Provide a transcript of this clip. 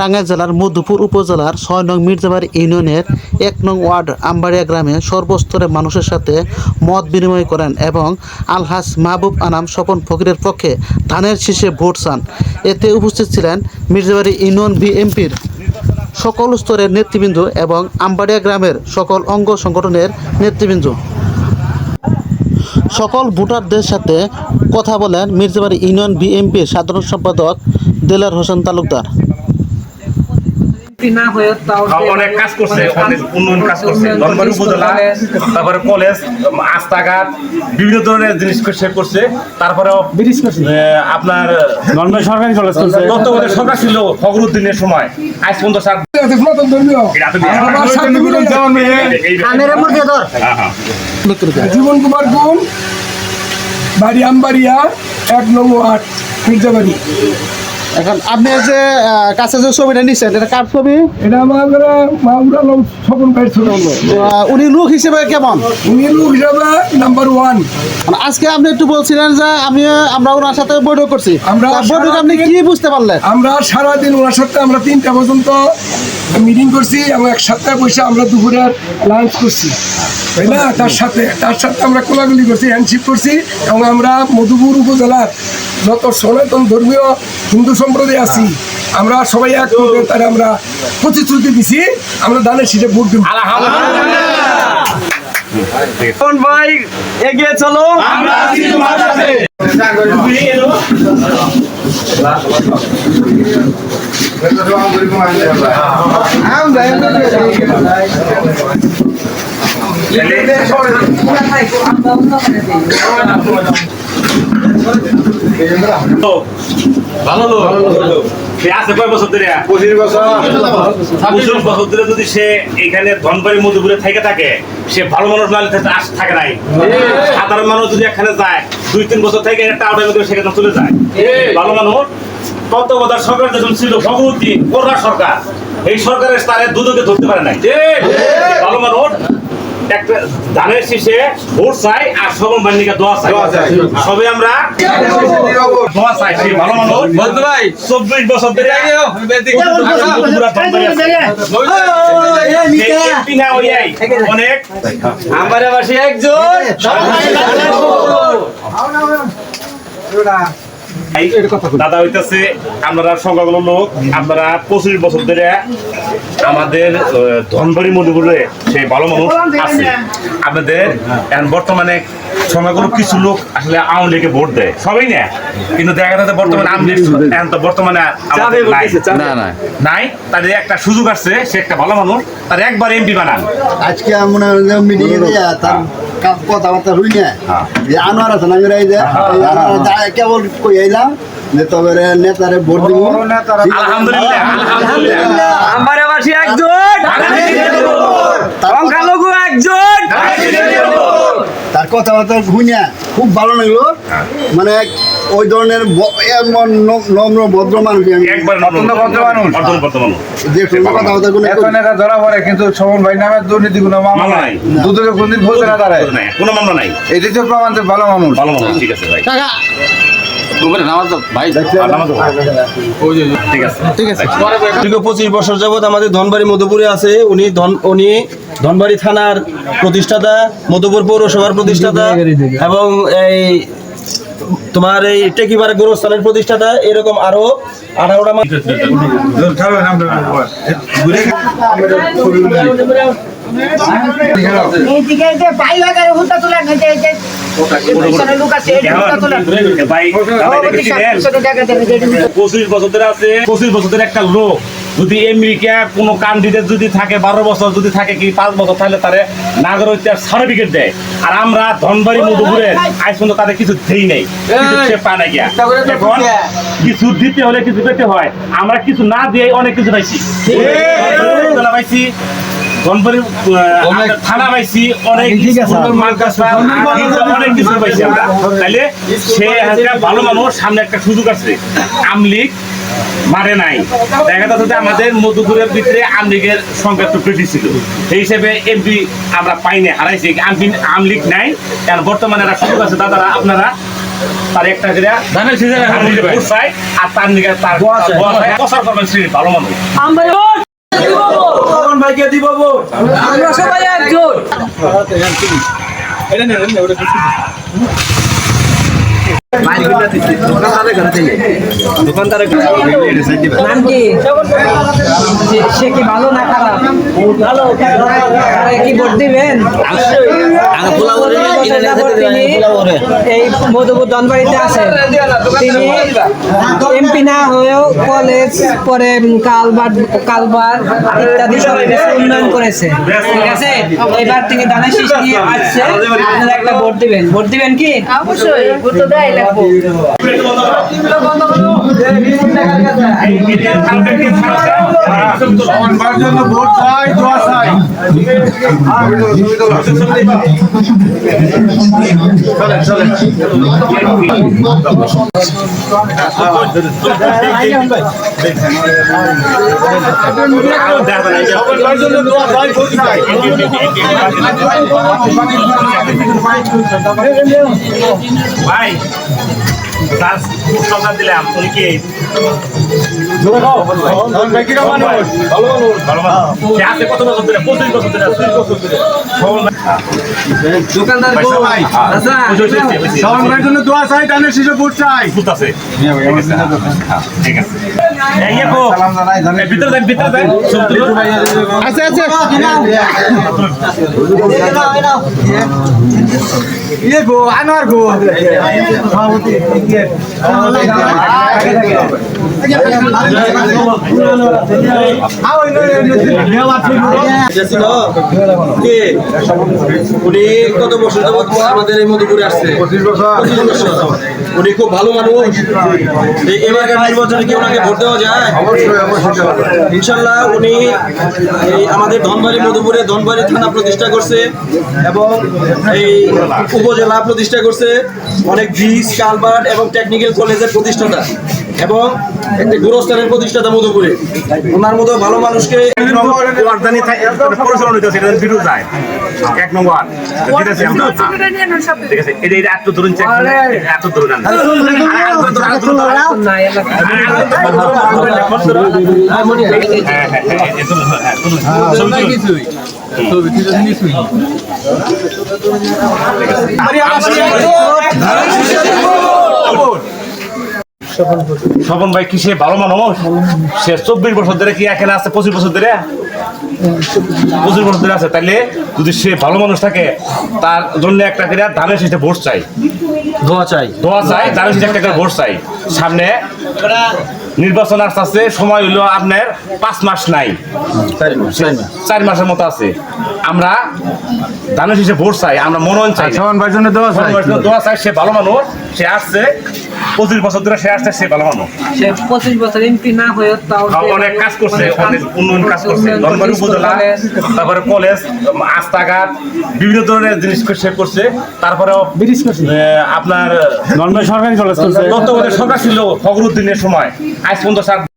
টাঙ্গাইল জেলার মধুপুর উপজেলার ৬ নং মির্জাবাড়ি ইউনিয়নের ১ নং ওয়ার্ড আমবাড়িয়া গ্রামে সর্বস্তরের মানুষের সাথে মত বিনিময় করেন এবং আলহাজ মাহবুব আনাম স্বপন ফকিরের পক্ষে ধানের শীষে ভোট চান। এতে উপস্থিত ছিলেন মির্জাবাড়ি ইউনিয়ন বিএনপির সকল স্তরের নেতৃবৃন্দ এবং আমবাড়িয়া গ্রামের সকল অঙ্গ সংগঠনের নেতৃবৃন্দ। সকল ভোটারদের সাথে কথা বলেন মির্জাবাড়ি ইউনিয়ন বিএনপির সাধারণ সম্পাদক দেলার হোসেন তালুকদার। অনেক কাজ করছে, অনেক উন্নয়ন কাজ করছে। ধনবাড়ি উপজেলা, তারপরে কলেজ, রাস্তাঘাট, বিভিন্ন ধরনের জিনিস সে করছে। তারপরেও আপনার সরকারি কলেজ করছে। তত্ত্বাবধায়ক সরকার ছিল ফখরুদ্দিনের সময়, আজ পর্যন্ত জীবন কুমার গুণ, বাড়ি আমবাড়িয়া, ১ নং ওয়ার্ড মির্জাবাড়ি। এখন আপনি যে কাছে যে ছবিটা নিচ্ছেন, এটা কার ছবি? এটা আমার স্বপন ভাইয়ের ছবি। উনি লোক হিসেবে কেমন? উনি লোক হিসাবে নাম্বার 1। আজকে আপনি একটু বলছিলেন যে আমরা ওনার সাথে বৈঠক করছি, বৈঠক আপনি কি বুঝতে পারলেন? আমরা সারাদিন ওনার সাথে আমরা 3টা পর্যন্ত মিটিং করছি এবং 1 সপ্তাহে বসে আমরা দুপুরের লাঞ্চ করছি, তাই না? তার সাথে আমরা কোলাগুলি করছি, হ্যান্ডশিপ করছি এবং আমরা মধুপুর উপজেলার যত সনাতন ধর্মীয় হিন্দু সম্প্রদায় আছি আমরা সবাই এক তারা আমরা প্রতিশ্রুতি দিছি আমরা ধানের শীষে ভোট দেব। ভাই এগিয়ে চলো, আমরা আছি তোমার সাথে। ভালো লোক সে আছে কয় বছর ধরে? 25 বছর। 25 বছর ধরে যদি সে এখানে ধনবাড়ি মধুপুরে থেকে থাকে, সে ভালো মানুষ না থাকে নাই। সাধারণ মানুষ যদি এখানে যায় 2-3 বছর থেকে একটা আউটার মধ্যে সেখানে চলে যায়। ভালো মানুষ তত্ত্বাবধায়ক সরকার যখন ছিল ফখরুদ্দিন কোররা সরকার, এই সরকারের তারে দুদকে ধরতে পারে নাই। ভালো মানুষ একটা ধানের শীষে ভোট চাই আর সবল বাহিনীকে দোয়া চাই। সবে আমরা দোয়া চাই। সেই ভালো মানুষ 24 বছর ধরে অনেক আমার বাসী একজন দাদা হইতেছে আপনারা সংখ্যাগুলো লোক, আপনারা 25 বছর ধরে আমাদের ধনবাড়ি মধুপুরে সেই ভালো মানুষ আছে আপনাদের। বর্তমানে সংখ্যাগুলো কিছু লোক আসলে আওয়ামী লীগে ভোট দেয়, সবাই না, কিন্তু দেখা যাচ্ছে বর্তমানে আওয়ামী লীগ বর্তমানে নাই। তাদের একটা সুযোগ আসছে, সে একটা ভালো মানুষ, তার একবার এমপি বানান। আজকে মনে হয় মিটিং তার কথাবার্তা হই না যে আনোয়ার আছে না কেবল কই আইলাম যে তবে নেতারে ভোট দিব। আলহামদুলিল্লাহ আমার বাসী একজন, সংখ্যালঘু একজন। তার কথাবার্তা হই না খুব ভালো লাগলো, মানে ওই ধরনের নম্র ভদ্র মানুষ যে কথাবার্তা ধরা পড়ে, কিন্তু সমন ভাই নামে দুর্নীতি কোনো মামলা নাই, দুদকে কোনদিন বলতে না দাঁড়ায়, কোনো মামলা নাই। এই দ্বিতীয় প্রমাণ ভালো মানুষ। ঠিক আছে ভাই, ঠিক আছে। 25 বছর যাবৎ আমাদের ধনবাড়ি মধুপুরে আছে। উনি ধনবাড়ি থানার প্রতিষ্ঠাতা, মধুপুর পৌরসভার প্রতিষ্ঠাতা এবং এই তোমার এই টেকিপাড়া গোরস্থানের প্রতিষ্ঠাতা। এরকম আরো 18টা একটা লোক যদি আমেরিকা কোন কান্ট্রিতে যদি থাকে 12 বছর যদি থাকে কি 5 বছর, তাহলে তারে নাগরিকতার সার্টিফিকেট দেয়। আর আমরা ধনবাড়ি মধুপুরে আজ পর্যন্ত তাদের কিছু দেই নাই, সে পায় না গিয়া। এখন কিছু দিতে হলে কিছু পেতে হয়, আমরা কিছু না দিয়ে অনেক কিছু পাইছি, পাইছি ধনবাড়ি থানা পাইছি, অনেক কিছু পাইছি আমরা। তাইলে সে একটা ভালো মানুষ, সামনে একটা সুযোগ আছে। আমলিগ মারে নাই, দেখা যাচ্ছে আমাদের মধুপুরের ভিতরে আমলিগের সংখ্যা একটু বেশি ছিল, সেই হিসেবে এমপি আমরা পাইনি, হারাইছি। আমলিগ নাই, কারণ বর্তমানে একটা সুযোগ আছে। দাদারা আপনারা তার একটা করে ধানের সিজনে ভোট চাই আর তার দিকে তার দোয়া চাই প্রচার করবেন শ্রী ভালো মানুষ আমরা শোভন ভাইকে দিব ভোট। আমরা সবাই একজোট নাম কি সে কি ভালো না খারাপ ভালো কি ভোট দিবেন তিনি এই মধুপুর দনবাড়িতে আছেন তিনি এমপি না হয়েও কলেজ পরে কালবার ইত্যাদি সব কিছু উন্নয়ন করেছে ঠিক আছে এবার তিনি দানের শীষ নিয়ে আসছে আপনারা একটা ভোট দিবেন কি অবশ্যই ভোট তো দেয় লাগবো শোভন ভাইয়ের জন্য ভোট চাই, দোয়া চাই। চলেন শোভন ভাইয়ের জন্য দোয়া চাই, ভোট চাই। ভাই তার সন্ধান দিলাম উনি কি শোভন ভাই কিরকম মানুষ? ভালো মানুষ। ভালো মানুষ সে আছে কত বছর ধরে 25 বছর ধরে 20 বছর ধরে দোকানদার ভাই সবাই আচ্ছা শোভন ভাইয়ের জন্য দোয়া চাই, ধানের শীষে ভোট চাই। বুঝ আছে ঠিক আছে এই গো সালাম জানাই, ধানের ভিতরে দেন আচ্ছা আচ্ছা ইয়ে গো, আনোয়ার গো। সভাপতি, ইয়ে। কে? উনি কত বছর যাবত আমাদের এই মধুপুরে আসছে 25 বছর। 25 বছর। উনি খুব ভালো মানুষ এবারকার নির্বাচনে কি ওনাকে ভোট দেওয়া যায় অবশ্যই অবশ্যই। ইনশাল্লাহ উনি এই আমাদের ধনবাড়ি মধুপুরে ধনবাড়ি থানা প্রতিষ্ঠা করছে এবং এই উপজেলা প্রতিষ্ঠা করছে অনেক ব্রিজ কালভার্ট এবং টেকনিক্যাল কলেজের প্রতিষ্ঠাতা এবং একটা গোরস্থানের প্রতিষ্ঠাতা মধুপুরে ওনার মতো ভালো মানুষকে রাজধানী পরিচালনা হইতেছে এটা ভিডিও যায় 1 নম্বর দিতেছি আমরা ঠিক আছে এটা একটু ধরুন চেক এত ধরুন স্বপন ভাই কি সে ভালো মানুষ সে 24 বছর ধরে কি এখানে আছে 25 বছর ধরে 25 বছর ধরে আছে তাইলে যদি সে ভালো মানুষ থাকে তার জন্য একটা করে ধানের শীষে ভোট চাই দোয়া চাই ধানের শীষে একটা করে ভোট চাই সামনে নির্বাচন আসতে সময় হইলো আপনার 5 মাস নাই 4 মাসের মতো আছে আমরা ধানের শীষে ভোট চাই আমরা মনোনয়ন চাই শোভন ভাইয়ের জন্য দোয়া চাই। দোয়া চাই সে ভালো মানুষ সে আসছে 25 বছর ধরে সে আসছে সে ভালো মানুষ সে 25 বছর এমপি না হয়ে তাও অনেক কাজ করছে অনেক উন্নয়ন কাজ করছে ধনবাড়ি উপজেলা তারপরে কলেজ রাস্তাঘাট বিভিন্ন ধরনের জিনিস সে করছে তারপরেও আপনার সরকারি কলেজ তত্ত্বাবধায়ক সরকার ছিল ফখরুদ্দিনের সময় আজ পর্যন্ত